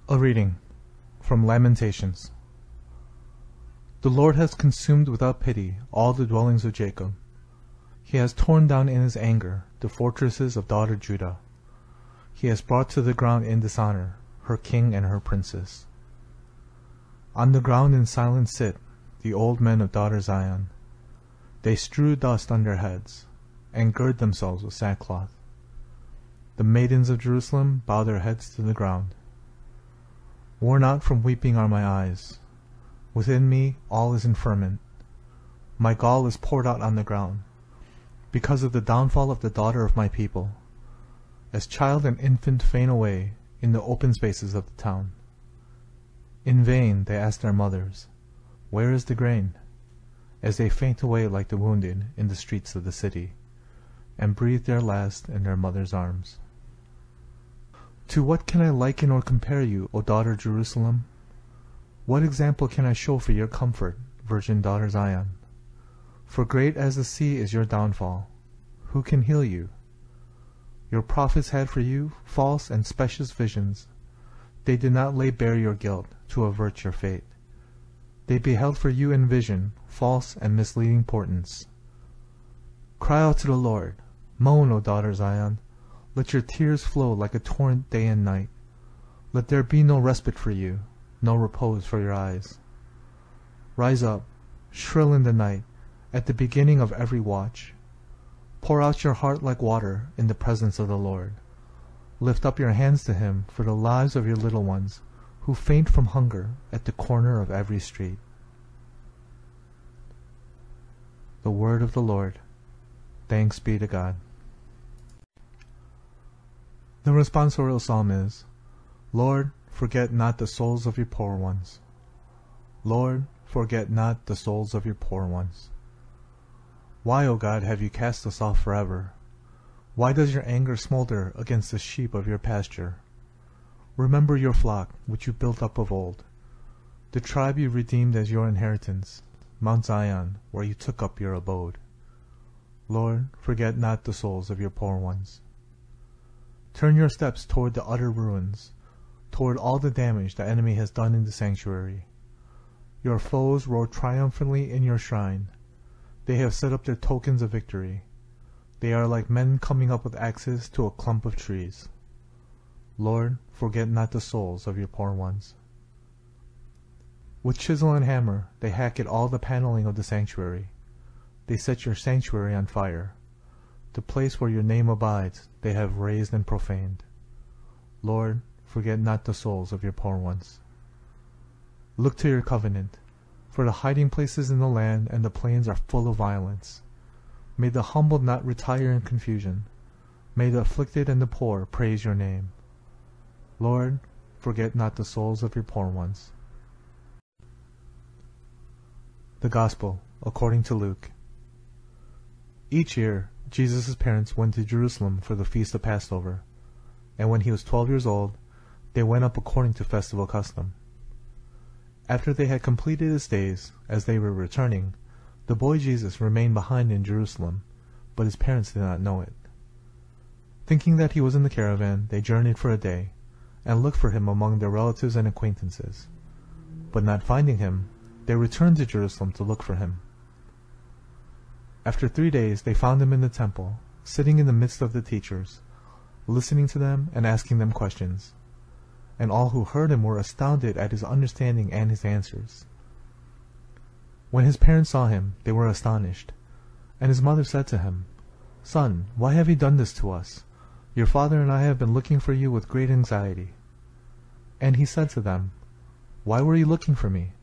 A reading from Lamentations. The Lord has consumed without pity all the dwellings of Jacob. He has torn down in his anger the fortresses of daughter Judah. He has brought to the ground in dishonor her king and her princes. On the ground in silence sit the old men of daughter Zion. They strew dust on their heads, and gird themselves with sackcloth. The maidens of Jerusalem bow their heads to the ground. Worn out from weeping are my eyes. Within me all is in ferment. My gall is poured out on the ground, because of the downfall of the daughter of my people. As child and infant faint away in the open spaces of the town. In vain they ask their mothers, "Where is the grain?" as they faint away like the wounded in the streets of the city, and breathe their last in their mother's arms. To what can I liken or compare you, O daughter Jerusalem? What example can I show for your comfort, virgin daughter Zion? For great as the sea is your downfall. Who can heal you? Your prophets had for you false and specious visions. They did not lay bare your guilt to avert your fate. They beheld for you in vision false and misleading portents. Cry out to the Lord. Moan, O daughter Zion. Let your tears flow like a torrent day and night. Let there be no respite for you, no repose for your eyes. Rise up, shrill in the night, at the beginning of every watch. Pour out your heart like water in the presence of the Lord. Lift up your hands to him for the lives of your little ones, who faint from hunger at the corner of every street. The word of the Lord. Thanks be to God. The responsorial psalm is, Lord, forget not the souls of your poor ones. Lord, forget not the souls of your poor ones. Why, O God, have you cast us off forever? Why does your anger smolder against the sheep of your pasture? Remember your flock, which you built up of old, the tribe you redeemed as your inheritance, Mount Zion, where you took up your abode. Lord, forget not the souls of your poor ones. Turn your steps toward the utter ruins, toward all the damage the enemy has done in the sanctuary. Your foes roar triumphantly in your shrine. They have set up their tokens of victory. They are like men coming up with axes to a clump of trees. Lord, forget not the souls of your poor ones. With chisel and hammer they hack at all the paneling of the sanctuary. They set your sanctuary on fire. The place where your name abides they have razed and profaned. Lord, forget not the souls of your poor ones. Look to your covenant, for the hiding places in the land and the plains are full of violence. May the humble not retire in confusion. May the afflicted and the poor praise your name. Lord, forget not the souls of your poor ones. The Gospel according to Luke. Each year, Jesus' parents went to Jerusalem for the feast of Passover, and when he was 12 years old, they went up according to festival custom. After they had completed his days, as they were returning, the boy Jesus remained behind in Jerusalem, but his parents did not know it. Thinking that he was in the caravan, they journeyed for a day, and looked for him among their relatives and acquaintances. But not finding him, they returned to Jerusalem to look for him. After 3 days they found him in the temple, sitting in the midst of the teachers, listening to them and asking them questions. And all who heard him were astounded at his understanding and his answers. When his parents saw him, they were astonished. And his mother said to him, "Son, why have you done this to us? Your father and I have been looking for you with great anxiety." And he said to them, "Why were you looking for me?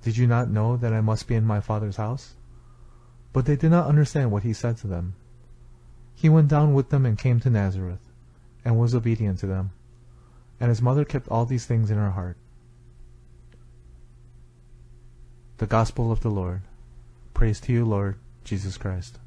Did you not know that I must be in my father's house?" But they did not understand what he said to them. He went down with them and came to Nazareth, and was obedient to them. And his mother kept all these things in her heart. The Gospel of the Lord. Praise to you, Lord Jesus Christ.